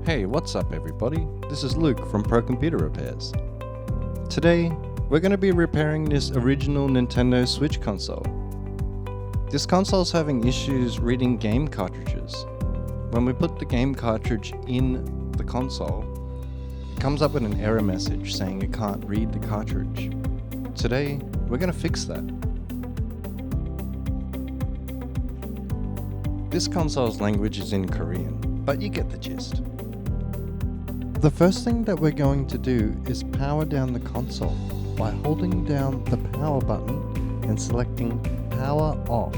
Hey, what's up everybody? This is Luke from Pro Computer Repairs. Today, we're going to be repairing this original Nintendo Switch console. This console is having issues reading game cartridges. When we put the game cartridge in the console, it comes up with an error message saying it can't read the cartridge. Today, we're going to fix that. This console's language is in Korean, but you get the gist. The first thing that we're going to do is power down the console by holding down the power button and selecting power off.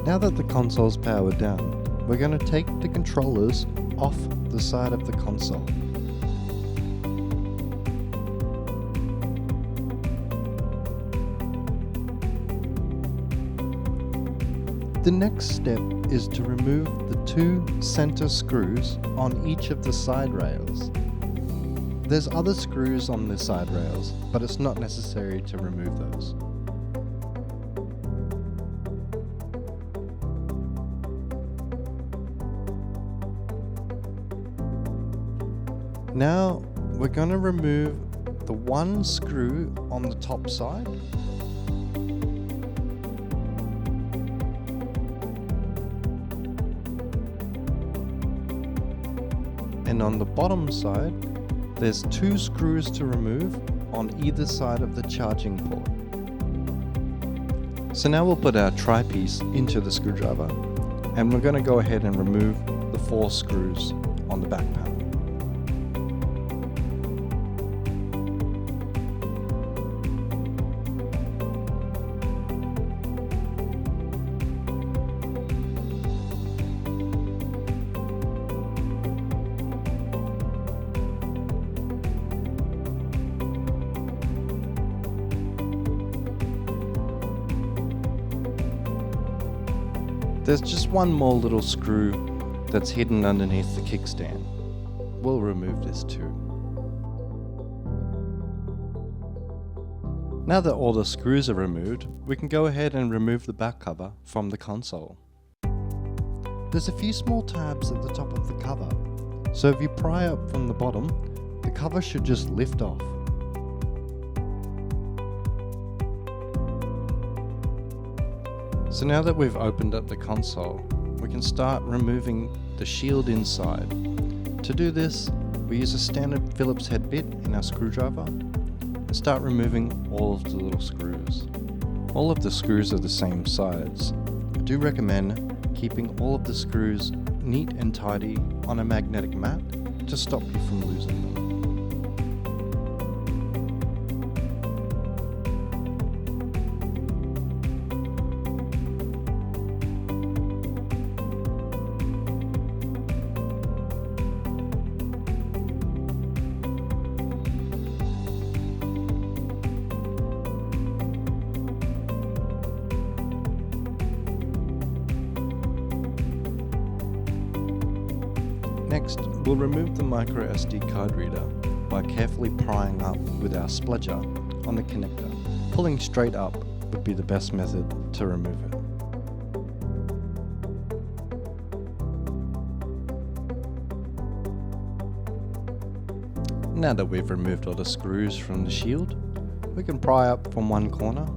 Now that the console's powered down, we're going to take the controllers off the side of the console. The next step is to remove the two center screws on each of the side rails. There's other screws on the side rails, but it's not necessary to remove those. Now we're going to remove the one screw on the top side. And on the bottom side, there's two screws to remove on either side of the charging port. So now we'll put our tri-piece into the screwdriver, and we're going to go ahead and remove the 4 screws on the back panel. There's just one more little screw that's hidden underneath the kickstand. We'll remove this too. Now that all the screws are removed, we can go ahead and remove the back cover from the console. There's a few small tabs at the top of the cover, so if you pry up from the bottom, the cover should just lift off. So now that we've opened up the console, we can start removing the shield inside. To do this, we use a standard Phillips head bit in our screwdriver and start removing all of the little screws. All of the screws are the same size. I do recommend keeping all of the screws neat and tidy on a magnetic mat to stop you from losing them. Next, we'll remove the microSD card reader by carefully prying up with our spledger on the connector. Pulling straight up would be the best method to remove it. Now that we've removed all the screws from the shield, we can pry up from one corner,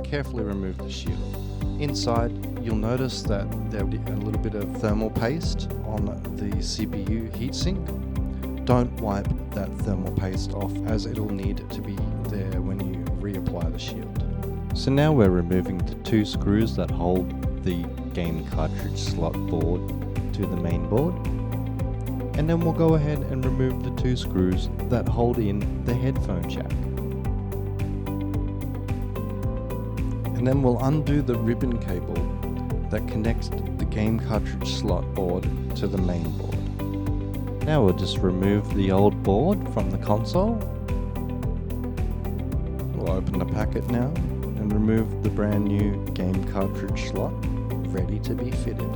carefully remove the shield. Inside, you'll notice that there'll be a little bit of thermal paste on the CPU heatsink. Don't wipe that thermal paste off, as it'll need to be there when you reapply the shield. So now we're removing the 2 screws that hold the game cartridge slot board to the main board. And then we'll go ahead and remove the 2 screws that hold in the headphone jack. And then we'll undo the ribbon cable that connects the game cartridge slot board to the main board. Now we'll just remove the old board from the console. We'll open the packet now and remove the brand new game cartridge slot, ready to be fitted.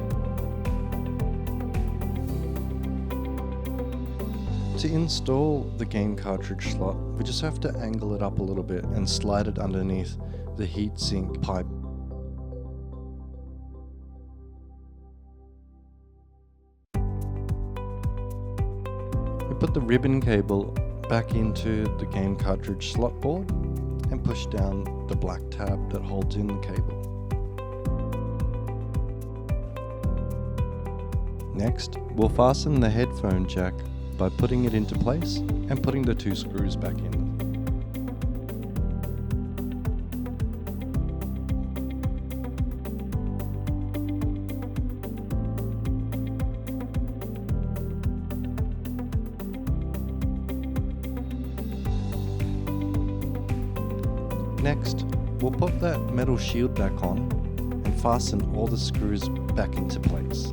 To install the game cartridge slot, we just have to angle it up a little bit and slide it underneath the heatsink pipe. the ribbon cable back into the game cartridge slot board and push down the black tab that holds in the cable. Next, we'll fasten the headphone jack by putting it into place and putting the 2 screws back in. Next, we'll put that metal shield back on and fasten all the screws back into place.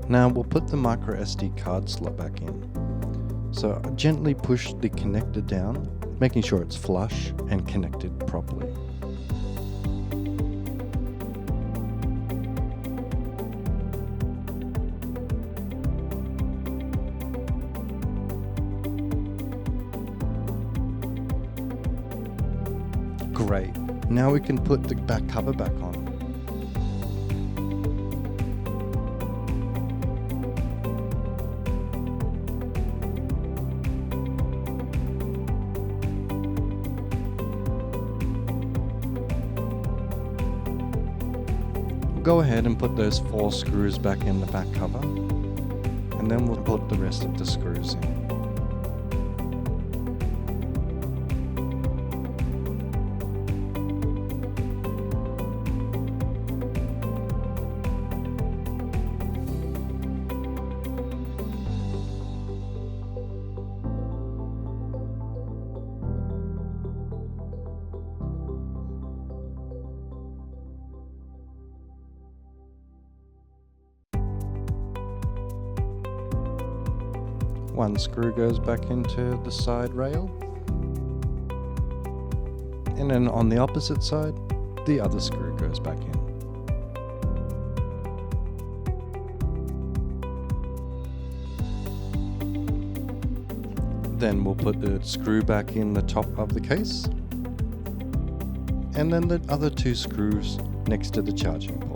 Now we'll put the microSD card slot back in. So gently push the connector down, making sure it's flush and connected properly. Great, now we can put the back cover back on. Go ahead and put those 4 screws back in the back cover, and then we'll put the rest of the screws in. One screw goes back into the side rail, and then on the opposite side, the other screw goes back in. Then we'll put the screw back in the top of the case, and then the other 2 screws next to the charging port.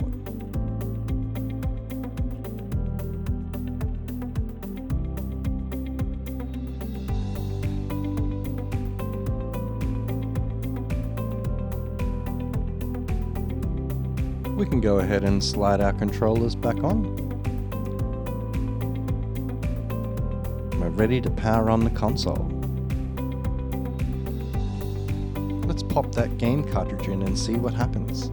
We can go ahead and slide our controllers back on. We're ready to power on the console. Let's pop that game cartridge in and see what happens.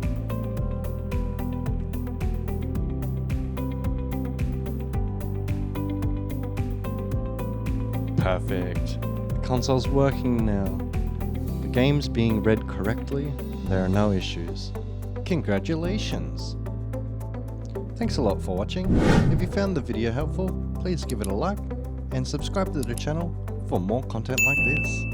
Perfect. The console's working now. The game's being read correctly. There are no issues. Congratulations! Thanks a lot for watching. If you found the video helpful, please give it a like and subscribe to the channel for more content like this.